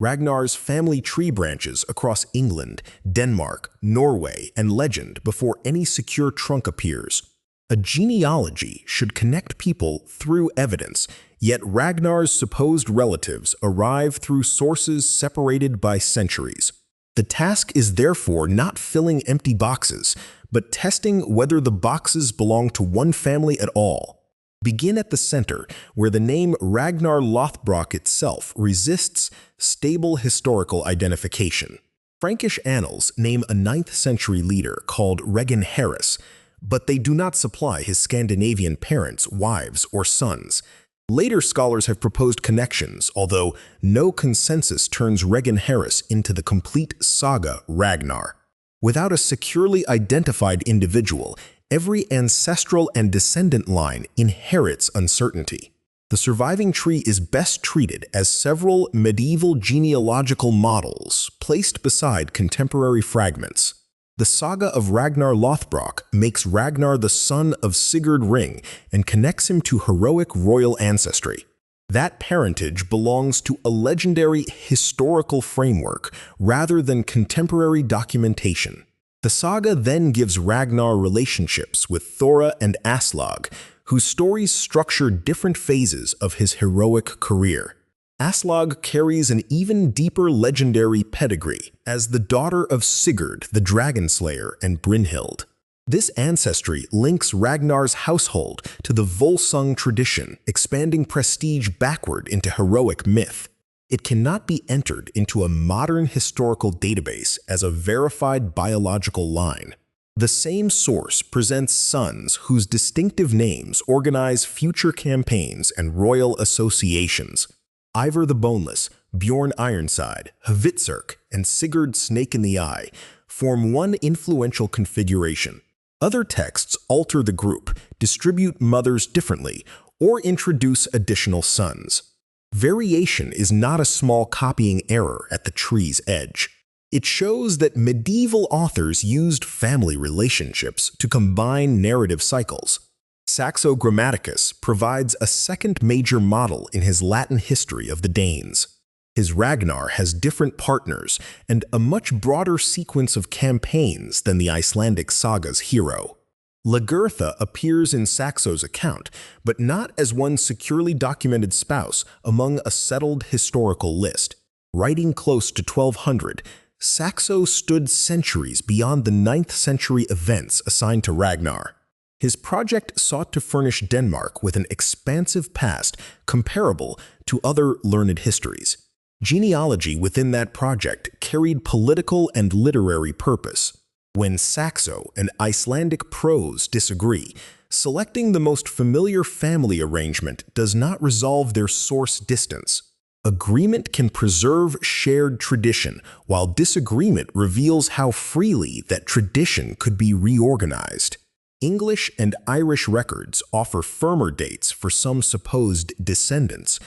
Ragnar's family tree branches across England, Denmark, Norway, and legend before any secure trunk appears. A genealogy should connect people through evidence, yet Ragnar's supposed relatives arrive through sources separated by centuries. The task is therefore not filling empty boxes, but testing whether the boxes belong to one family at all. Begin at the center, where the name Ragnar Lothbrok itself resists stable historical identification. Frankish annals name a 9th century leader called Regin Harris, but they do not supply his Scandinavian parents, wives, or sons. Later scholars have proposed connections, although no consensus turns Regin Harris into the complete saga Ragnar. Without a securely identified individual, every ancestral and descendant line inherits uncertainty. The surviving tree is best treated as several medieval genealogical models placed beside contemporary fragments. The saga of Ragnar Lothbrok makes Ragnar the son of Sigurd Ring and connects him to heroic royal ancestry. That parentage belongs to a legendary historical framework rather than contemporary documentation. The saga then gives Ragnar relationships with Thora and Aslaug, whose stories structure different phases of his heroic career. Aslaug carries an even deeper legendary pedigree as the daughter of Sigurd the Dragon Slayer and Brynhild. This ancestry links Ragnar's household to the Volsung tradition, expanding prestige backward into heroic myth. It cannot be entered into a modern historical database as a verified biological line. The same source presents sons whose distinctive names organize future campaigns and royal associations. Ivar the Boneless, Bjorn Ironside, Hvitserk, and Sigurd Snake in the Eye form one influential configuration. Other texts alter the group, distribute mothers differently, or introduce additional sons. Variation is not a small copying error at the tree's edge. It shows that medieval authors used family relationships to combine narrative cycles. Saxo Grammaticus provides a second major model in his Latin history of the Danes. His Ragnar has different partners and a much broader sequence of campaigns than the Icelandic saga's hero. Lagertha appears in Saxo's account, but not as one securely documented spouse among a settled historical list. Writing close to 1200, Saxo stood centuries beyond the 9th century events assigned to Ragnar. His project sought to furnish Denmark with an expansive past comparable to other learned histories. Genealogy within that project carried political and literary purpose. When Saxo and Icelandic prose disagree, selecting the most familiar family arrangement does not resolve their source distance. Agreement can preserve shared tradition, while disagreement reveals how freely that tradition could be reorganized. English and Irish records offer firmer dates for some supposed descendants,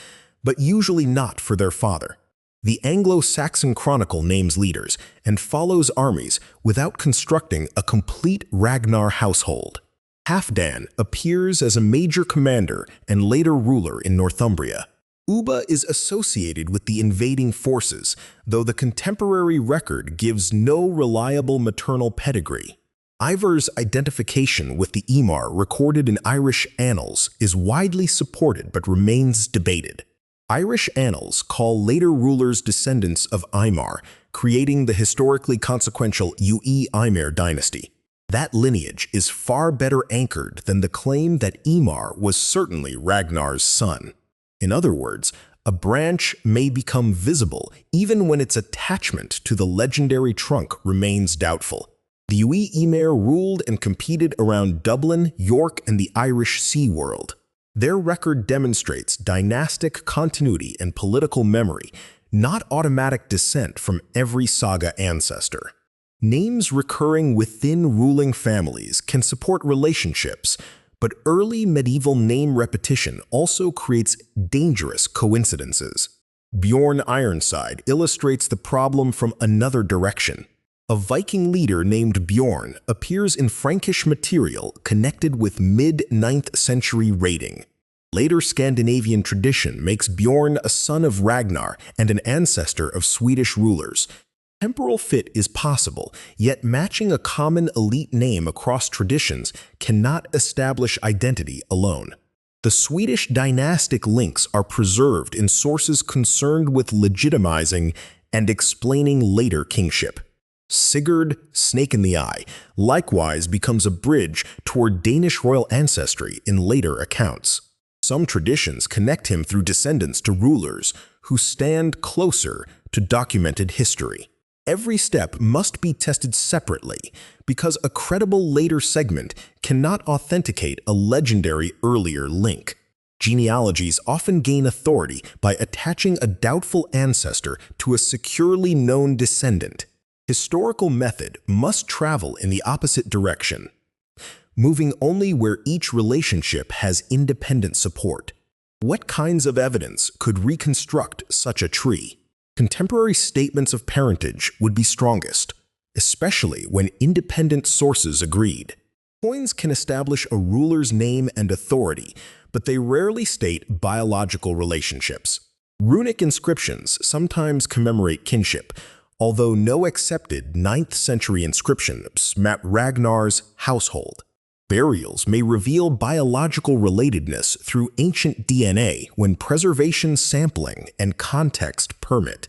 but usually not for their father. The Anglo-Saxon Chronicle names leaders and follows armies without constructing a complete Ragnar household. Halfdan appears as a major commander and later ruler in Northumbria. Ubba is associated with the invading forces, though the contemporary record gives no reliable maternal pedigree. Ivar's identification with the Ímair recorded in Irish annals is widely supported but remains debated. Irish annals call later rulers descendants of Ímair, creating the historically consequential Uí Ímair Dynasty. That lineage is far better anchored than the claim that Ímair was certainly Ragnar's son. In other words, a branch may become visible even when its attachment to the legendary trunk remains doubtful. The Uí Ímair ruled and competed around Dublin, York, and the Irish Sea World. Their record demonstrates dynastic continuity and political memory, not automatic descent from every saga ancestor. Names recurring within ruling families can support relationships, but early medieval name repetition also creates dangerous coincidences. Bjorn Ironside illustrates the problem from another direction. A Viking leader named Bjorn appears in Frankish material connected with mid-9th century raiding. Later Scandinavian tradition makes Bjorn a son of Ragnar and an ancestor of Swedish rulers. Temporal fit is possible, yet matching a common elite name across traditions cannot establish identity alone. The Swedish dynastic links are preserved in sources concerned with legitimizing and explaining later kingship. Sigurd, Snake in the Eye, likewise becomes a bridge toward Danish royal ancestry in later accounts. Some traditions connect him through descendants to rulers who stand closer to documented history. Every step must be tested separately because a credible later segment cannot authenticate a legendary earlier link. Genealogies often gain authority by attaching a doubtful ancestor to a securely known descendant. Historical method must travel in the opposite direction, moving only where each relationship has independent support. What kinds of evidence could reconstruct such a tree? Contemporary statements of parentage would be strongest, especially when independent sources agreed. Coins can establish a ruler's name and authority, but they rarely state biological relationships. Runic inscriptions sometimes commemorate kinship, although no accepted 9th century inscriptions map Ragnar's household. Burials may reveal biological relatedness through ancient DNA when preservation, sampling, and context permit.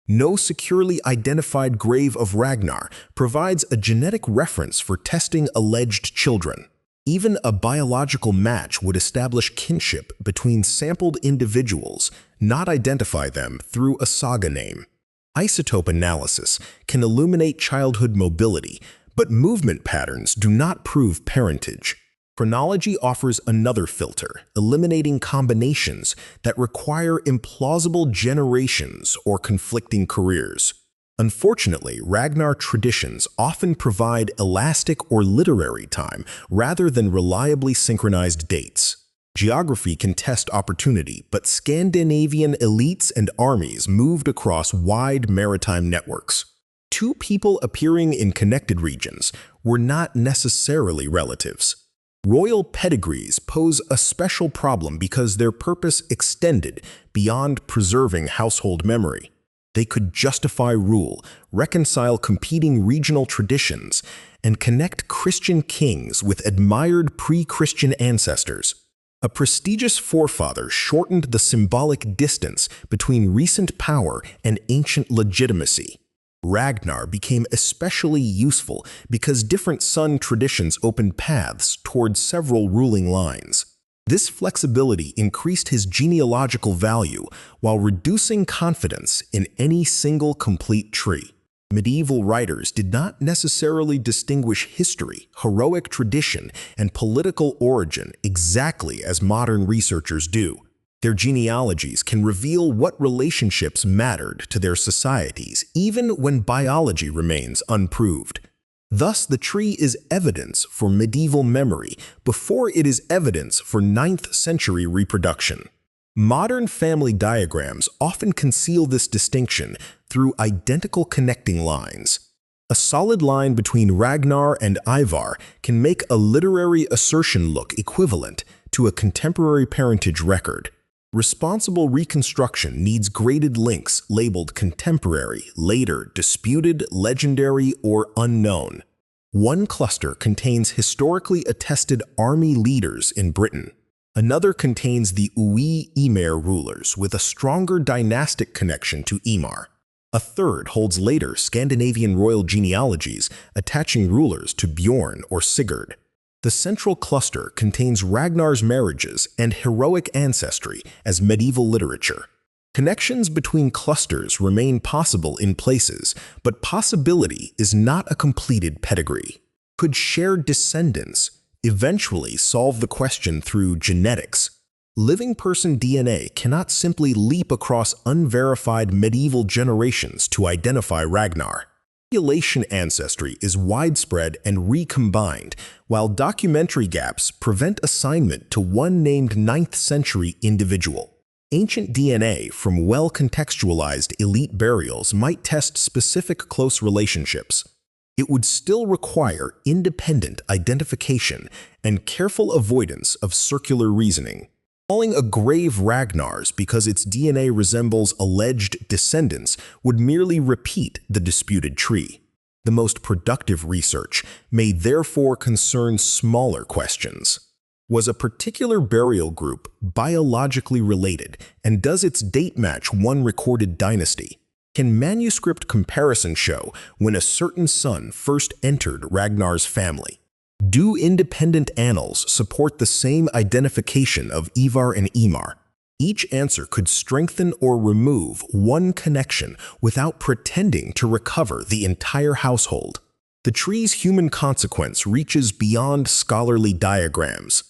No securely identified grave of Ragnar provides a genetic reference for testing alleged children. Even a biological match would establish kinship between sampled individuals, not identify them through a saga name. Isotope analysis can illuminate childhood mobility, but movement patterns do not prove parentage. Chronology offers another filter, eliminating combinations that require implausible generations or conflicting careers. Unfortunately, Ragnar traditions often provide elastic or literary time rather than reliably synchronized dates. Geography can test opportunity, but Scandinavian elites and armies moved across wide maritime networks. Two people appearing in connected regions were not necessarily relatives. Royal pedigrees pose a special problem because their purpose extended beyond preserving household memory. They could justify rule, reconcile competing regional traditions, and connect Christian kings with admired pre-Christian ancestors. A prestigious forefather shortened the symbolic distance between recent power and ancient legitimacy. Ragnar became especially useful because different son traditions opened paths toward several ruling lines. This flexibility increased his genealogical value while reducing confidence in any single complete tree. Medieval writers did not necessarily distinguish history, heroic tradition, and political origin exactly as modern researchers do. Their genealogies can reveal what relationships mattered to their societies, even when biology remains unproved. Thus, the tree is evidence for medieval memory before it is evidence for 9th century reproduction. Modern family diagrams often conceal this distinction through identical connecting lines. A solid line between Ragnar and Ivar can make a literary assertion look equivalent to a contemporary parentage record. Responsible reconstruction needs graded links labeled contemporary, later, disputed, legendary, or unknown. One cluster contains historically attested army leaders in Britain. Another contains the Uí Ímair rulers with a stronger dynastic connection to Ímar. A third holds later Scandinavian royal genealogies attaching rulers to Bjorn or Sigurd. The central cluster contains Ragnar's marriages and heroic ancestry as medieval literature. Connections between clusters remain possible in places, but possibility is not a completed pedigree. Could shared descendants eventually solve the question through genetics? Living person DNA cannot simply leap across unverified medieval generations to identify Ragnar. Population ancestry is widespread and recombined, while documentary gaps prevent assignment to one named 9th century individual. Ancient DNA from well-contextualized elite burials might test specific close relationships. It would still require independent identification and careful avoidance of circular reasoning. Calling a grave Ragnar's because its DNA resembles alleged descendants would merely repeat the disputed tree. The most productive research may therefore concern smaller questions. Was a particular burial group biologically related, and does its date match one recorded dynasty? Can manuscript comparison show when a certain son first entered Ragnar's family? Do independent annals support the same identification of Ivar and Ímair? Each answer could strengthen or remove one connection without pretending to recover the entire household. The tree's human consequence reaches beyond scholarly diagrams.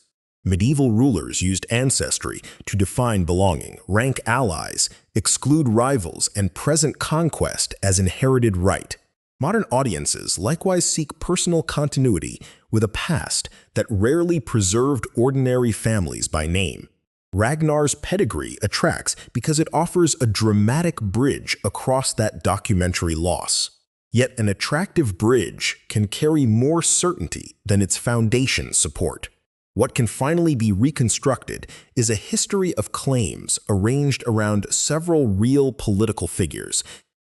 Medieval rulers used ancestry to define belonging, rank allies, exclude rivals, and present conquest as inherited right. Modern audiences likewise seek personal continuity with a past that rarely preserved ordinary families by name. Ragnar's Pedigree attracts because it offers a dramatic bridge across that documentary loss. Yet an attractive bridge can carry more certainty than its foundation support. What can finally be reconstructed is a history of claims arranged around several real political figures.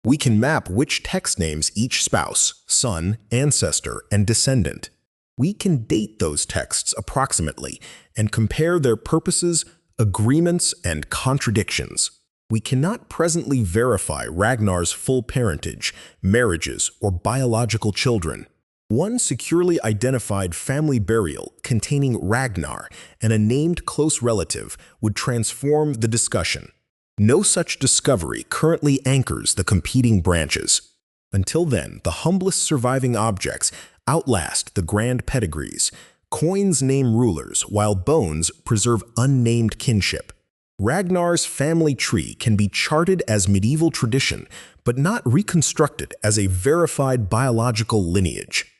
We can map which text names each spouse, son, ancestor, and descendant. We can date those texts approximately and compare their purposes, agreements, and contradictions. We cannot presently verify Ragnar's full parentage, marriages, or biological children. One securely identified family burial containing Ragnar and a named close relative would transform the discussion. No such discovery currently anchors the competing branches. Until then, the humblest surviving objects outlast the grand pedigrees. Coins name rulers, while bones preserve unnamed kinship. Ragnar's family tree can be charted as medieval tradition, but not reconstructed as a verified biological lineage.